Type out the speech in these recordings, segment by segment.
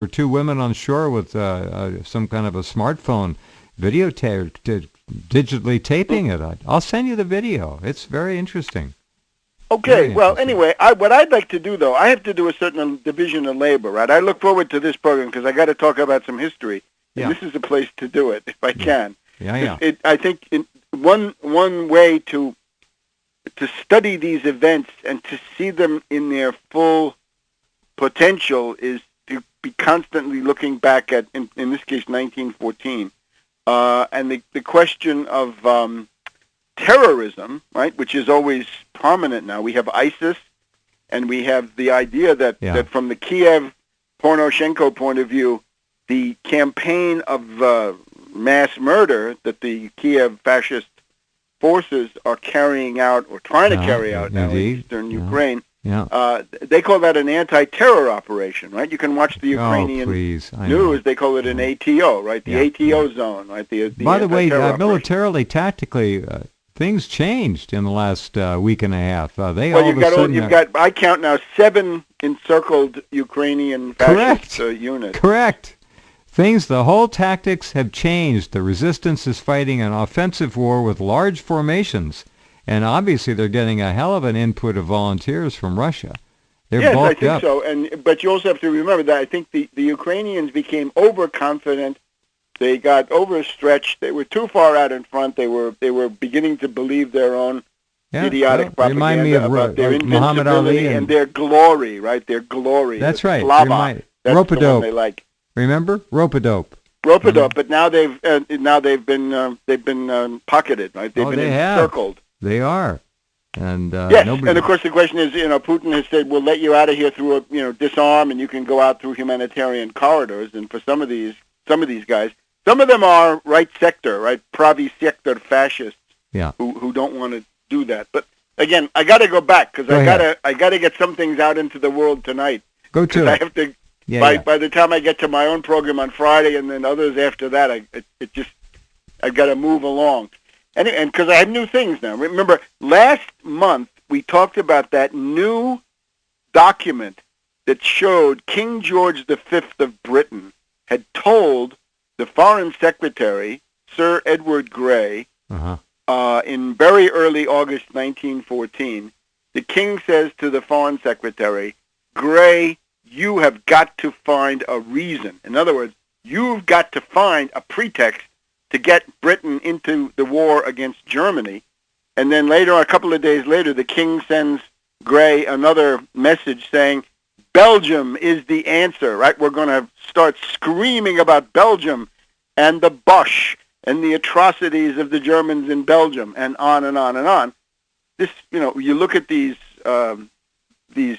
two women on shore with some kind of a smartphone videotape, digitally taping it. I'll send you the video. It's very interesting. Okay, well, anyway, what I'd like to do, though, I have to do a certain division of labor, right? I look forward to this program because I got to talk about some history, and this is a place to do it if I can. Yeah. I think one way to study these events and to see them in their full potential is to be constantly looking back at, in this case, 1914, and the question of terrorism, right, which is always prominent now. We have ISIS, and we have the idea that from the Kiev Poroshenko point of view, the campaign of mass murder that the Kiev fascist forces are carrying out or trying to carry out now in eastern Ukraine, they call that an anti-terror operation, right? You can watch the Ukrainian news. They call it an ATO, right? The ATO zone, right? By the way, militarily, tactically, things changed in the last week and a half. You've got. I count now 7 encircled Ukrainian fascist units. Correct. The whole tactics have changed. The resistance is fighting an offensive war with large formations, and obviously they're getting a hell of an input of volunteers from Russia. They're bulked up. Yes, I think so. But you also have to remember that I think the Ukrainians became overconfident. They got overstretched. They were too far out in front. They were beginning to believe their own idiotic propaganda about their invincibility and their glory, right? Their glory. That's right. Slava. That's the one they like. Remember rope-a-dope. Rope-a-dope, but now they've been pocketed, right? They've been encircled. They are, and yes, and of course the question is, Putin has said we'll let you out of here through disarm, and you can go out through humanitarian corridors. And for some of these guys, some of them are right sector, right, pravi sector fascists, who don't want to do that. But again, I got to go back because I got to get some things out into the world tonight. Go to it. I have to. By the time I get to my own program on Friday and then others after that, I've got to move along. And because I have new things now. Remember, last month we talked about that new document that showed King George V of Britain had told the Foreign Secretary, Sir Edward Grey, in very early August 1914, the King says to the Foreign Secretary, Grey, you have got to find a reason. In other words, you've got to find a pretext to get Britain into the war against Germany. And then later, a couple of days later, the King sends Grey another message saying, Belgium is the answer, right? We're going to start screaming about Belgium and the Bosch and the atrocities of the Germans in Belgium, and on and on and on. This, you look at these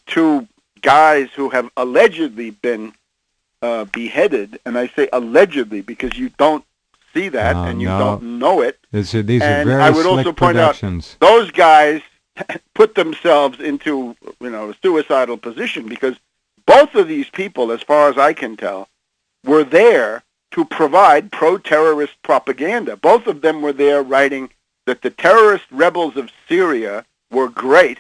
two guys who have allegedly been beheaded, and I say allegedly because you don't see that and you don't know it. These are very I would also point out those guys put themselves into a suicidal position because both of these people, as far as I can tell, were there to provide pro-terrorist propaganda. Both of them were there writing that the terrorist rebels of Syria were great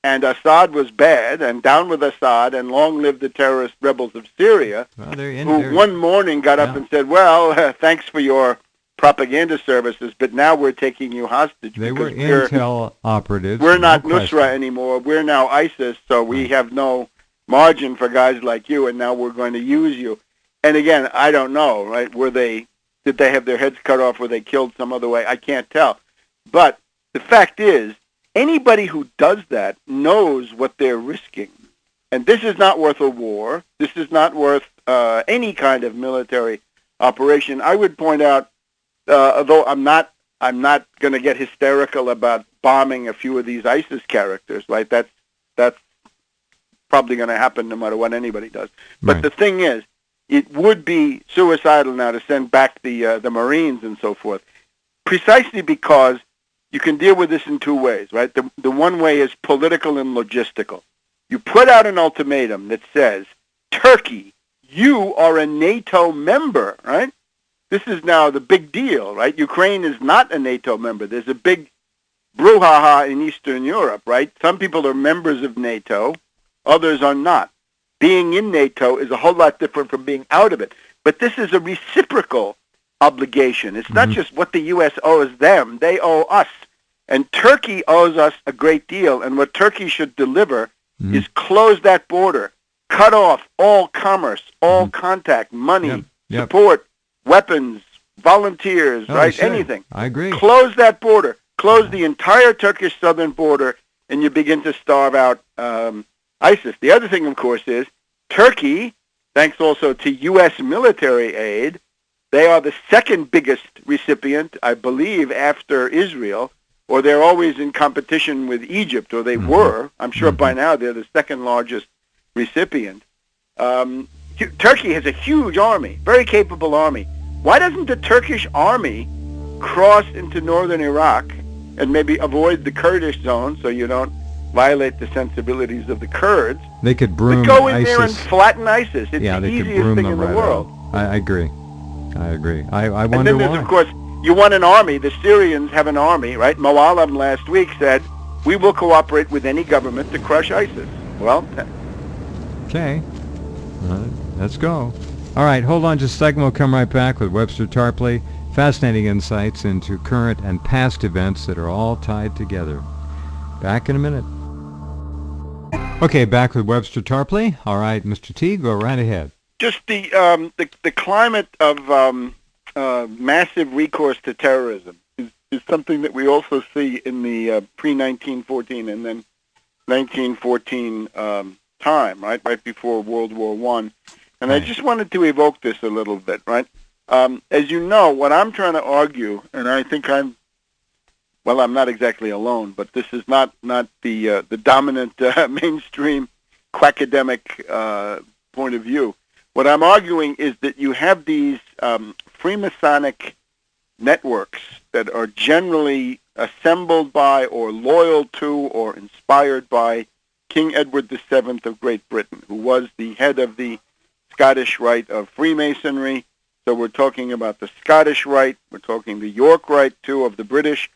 and Assad was bad, and down with Assad, and long live the terrorist rebels of Syria, who one morning got up and said, well, thanks for your propaganda services, but now we're taking you hostage. They were intel operatives. We're not Nusra anymore. We're now ISIS, so we have no margin for guys like you, and now we're going to use you. And again, I don't know, right? Did they have their heads cut off? Were they killed some other way? I can't tell. But the fact is, anybody who does that knows what they're risking. And this is not worth a war. This is not worth any kind of military operation. I would point out, although I'm not going to get hysterical about bombing a few of these ISIS characters, right? That's probably going to happen no matter what anybody does. But the thing is, it would be suicidal now to send back the Marines and so forth, precisely because you can deal with this in two ways, right? The one way is political and logistical. You put out an ultimatum that says, Turkey, you are a NATO member, right? This is now the big deal, right? Ukraine is not a NATO member. There's a big brouhaha in Eastern Europe, right? Some people are members of NATO, others are not. being in NATO is a whole lot different from being out of it. But this is a reciprocal obligation. It's not just what the U.S. owes them. They owe us. And Turkey owes us a great deal. And what Turkey should deliver is close that border, cut off all commerce, all contact, money, support, weapons, volunteers, right? Anything. I agree. Close that border. Close the entire Turkish southern border, and you begin to starve out ISIS. The other thing, of course, is Turkey, thanks also to U.S. military aid, they are the second biggest recipient, I believe, after Israel, or they're always in competition with Egypt, or they were. I'm sure by now they're the second largest recipient. Turkey has a huge army, very capable army. Why doesn't the Turkish army cross into northern Iraq and maybe avoid the Kurdish zone so you don't violate the sensibilities of the Kurds? They could broom but go in ISIS. there and flatten ISIS. It's the they could easiest broom thing them in the right world. out. I agree. I agree. I wonder and then there's, why. of course, you want an army. The Syrians have an army, right? Moallem last week said, we will cooperate with any government to crush ISIS. Well, okay. Let's go. All right, hold on just a second. We'll come right back with Webster Tarpley. Fascinating insights into current and past events that are all tied together. Back in a minute. Okay, back with Webster Tarpley. All right, Mr. T, go right ahead. Just the climate of massive recourse to terrorism is something that we also see in the pre-1914 and then 1914 time, right before World War I. And I just wanted to evoke this a little bit, right? As you know, what I'm trying to argue, and I think I'm not exactly alone, but this is not the dominant mainstream quackademic point of view. What I'm arguing is that you have these Freemasonic networks that are generally assembled by or loyal to or inspired by King Edward VII of Great Britain, who was the head of the Scottish Rite of Freemasonry. So we're talking about the Scottish Rite, we're talking the York Rite, too, of the British,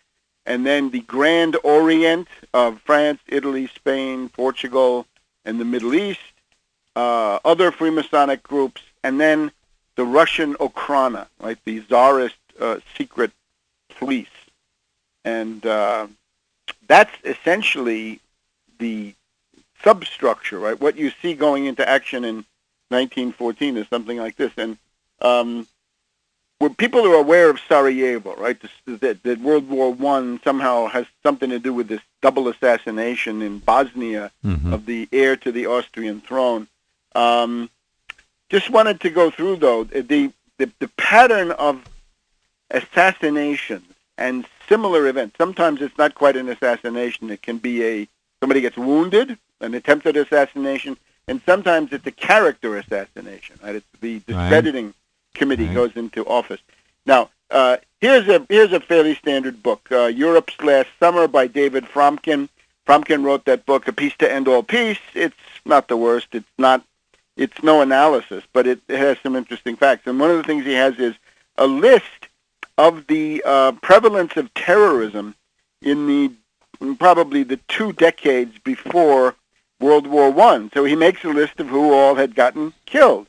and then the Grand Orient of France, Italy, Spain, Portugal, and the Middle East, other Freemasonic groups, and then the Russian Okhrana, right, the Tsarist secret police. And that's essentially the substructure, right? What you see going into action in 1914 is something like this. And when people are aware of Sarajevo, right, that World War I somehow has something to do with this double assassination in Bosnia of the heir to the Austrian throne. Just wanted to go through, though, the pattern of assassinations and similar events. Sometimes it's not quite an assassination. It can be somebody gets wounded, an attempted assassination, and sometimes it's a character assassination. Right? It's the discrediting committee goes into office. Now, here's a fairly standard book, Europe's Last Summer by David Fromkin. Fromkin wrote that book, A Peace to End All Peace. It's not the worst. It's no analysis, but it has some interesting facts. And one of the things he has is a list of the prevalence of terrorism in probably the 2 decades before World War I. So he makes a list of who all had gotten killed.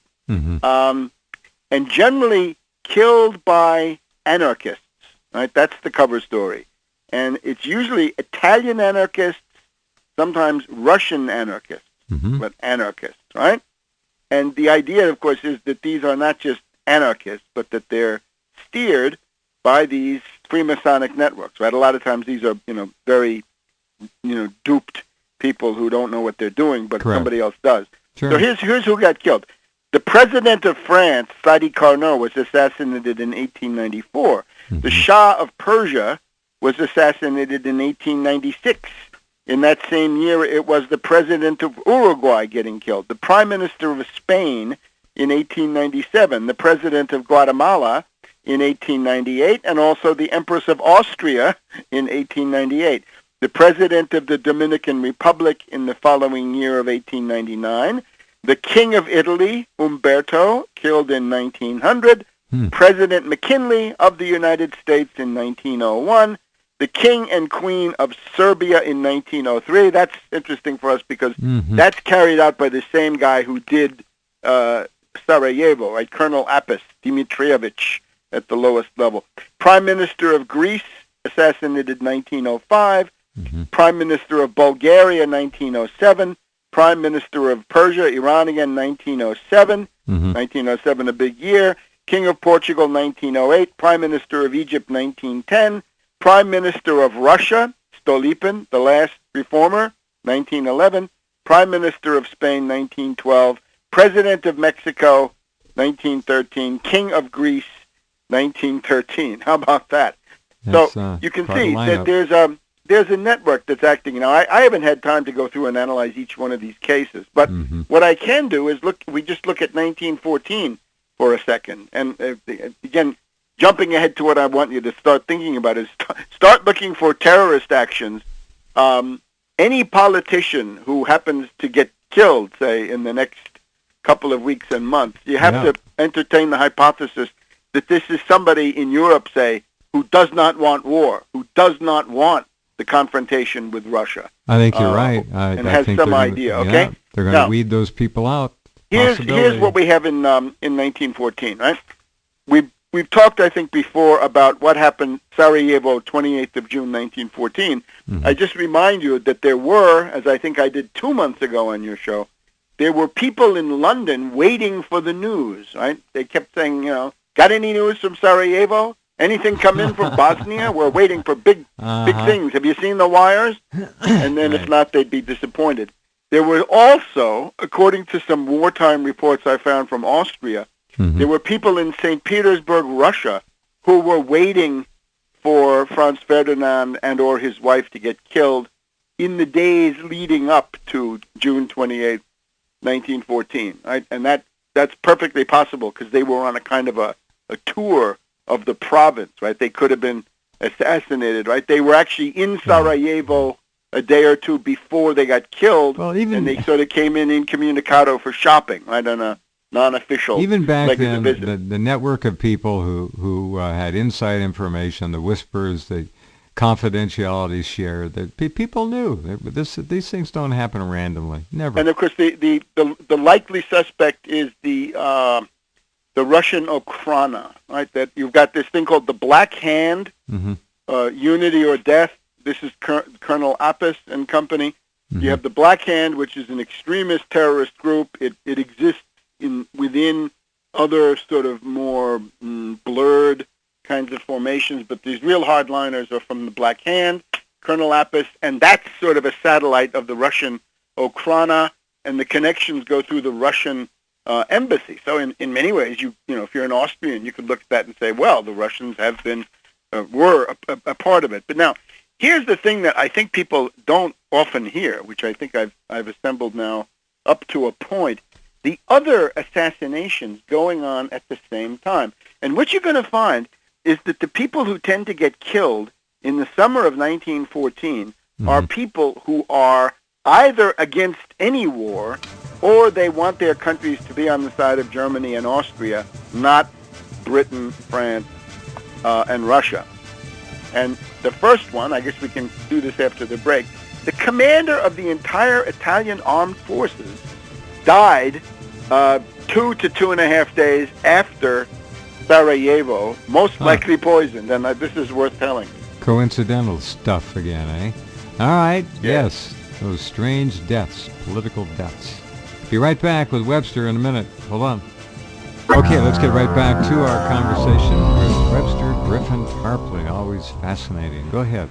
And generally killed by anarchists, right? That's the cover story. And it's usually Italian anarchists, sometimes Russian anarchists, but anarchists, right? And the idea, of course, is that these are not just anarchists, but that they're steered by these Freemasonic networks, right? A lot of times these are, very, duped people who don't know what they're doing, but somebody else does. Sure. So here's who got killed. The president of France, Sadi Carnot, was assassinated in 1894. The Shah of Persia was assassinated in 1896. In that same year, it was the president of Uruguay getting killed, the prime minister of Spain in 1897, the president of Guatemala in 1898, and also the Empress of Austria in 1898. The president of the Dominican Republic in the following year of 1899, the King of Italy, Umberto, killed in 1900, President McKinley of the United States in 1901, the King and Queen of Serbia in 1903. That's interesting for us because that's carried out by the same guy who did Sarajevo, right? Colonel Apis Dimitrievich at the lowest level. Prime Minister of Greece, assassinated 1905. Prime Minister of Bulgaria, 1907. Prime Minister of Persia, Iran again, 1907. 1907, a big year. King of Portugal, 1908. Prime Minister of Egypt, 1910. Prime Minister of Russia, Stolypin, the last reformer, 1911. Prime Minister of Spain, 1912. President of Mexico, 1913. King of Greece, 1913. How about that? That's, so you can see that there's a network that's acting. Now, I haven't had time to go through and analyze each one of these cases, but what I can do is look at 1914 for a second. And again, jumping ahead to what I want you to start thinking about is start looking for terrorist actions. Any politician who happens to get killed, say, in the next couple of weeks and months, you have to entertain the hypothesis that this is somebody in Europe, say, who does not want war, who does not want the confrontation with Russia. I think you're right. And I has think some idea, okay? Yeah, they're going to weed those people out. Here's what we have in 1914, right? We've talked, I think, before about what happened Sarajevo, 28th of June, 1914. I just remind you that there were, as I think I did 2 months ago on your show, there were people in London waiting for the news, right? They kept saying, got any news from Sarajevo? Anything come in from Bosnia? We're waiting for big things. Have you seen the wires? And then if not, they'd be disappointed. There were also, according to some wartime reports I found from Austria, there were people in St. Petersburg, Russia, who were waiting for Franz Ferdinand and or his wife to get killed in the days leading up to June 28, 1914. Right? And that's perfectly possible because they were on a kind of a tour of the province, right? They could have been assassinated, right? They were actually in Sarajevo a day or two before they got killed, and they sort of came in incommunicado for shopping, right, on a non-official even back leg then, of the visit. the network of people who had inside information, the whispers, the confidentiality shared, that people knew that these things don't happen randomly, never. And of course, the likely suspect is the Russian Okhrana, right? That you've got this thing called the Black Hand, Unity or Death. This is Colonel Apis and company. You have the Black Hand, which is an extremist terrorist group. It exists within other sort of more blurred kinds of formations, but these real hardliners are from the Black Hand, Colonel Apis, and that's sort of a satellite of the Russian Okhrana, and the connections go through the Russian embassy. So in many ways, if you're an Austrian, you could look at that and say, well, the Russians have been, were a part of it. But now, here's the thing that I think people don't often hear, which I think I've assembled now up to a point. The other assassinations going on at the same time. And what you're going to find is that the people who tend to get killed in the summer of 1914 are people who are either against any war or they want their countries to be on the side of Germany and Austria, not Britain, France, and Russia. And the first one, I guess we can do this after the break, the commander of the entire Italian armed forces died 2 to 2.5 days after Sarajevo, most likely poisoned, and this is worth telling. Coincidental stuff again, eh? All right, yes, those strange deaths, political deaths. Be right back with Webster in a minute. Hold on. Okay, let's get right back to our conversation with Webster Griffin Tarpley. Always fascinating. Go ahead.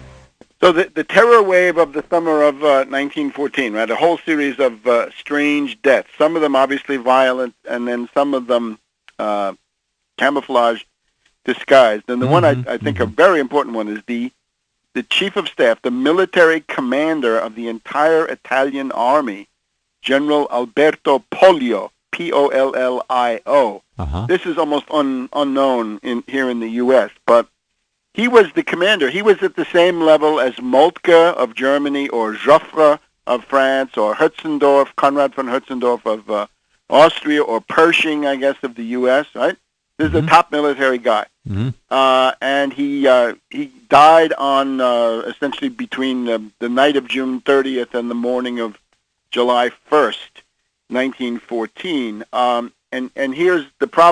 So the terror wave of the summer of 1914, right? A whole series of strange deaths. Some of them obviously violent, and then some of them camouflaged, disguised. And the one I think a very important one is the chief of staff, the military commander of the entire Italian army, General Alberto Pollio, Pollio. This is almost unknown here in the U.S., but he was the commander. He was at the same level as Moltke of Germany, or Joffre of France, or Hertzendorf, Konrad von Hertzendorf of Austria, or Pershing, I guess, of the U.S., right? This is a top military guy. and he died on essentially between the night of June 30th and the morning of July 1st, 1914. And here's the problem.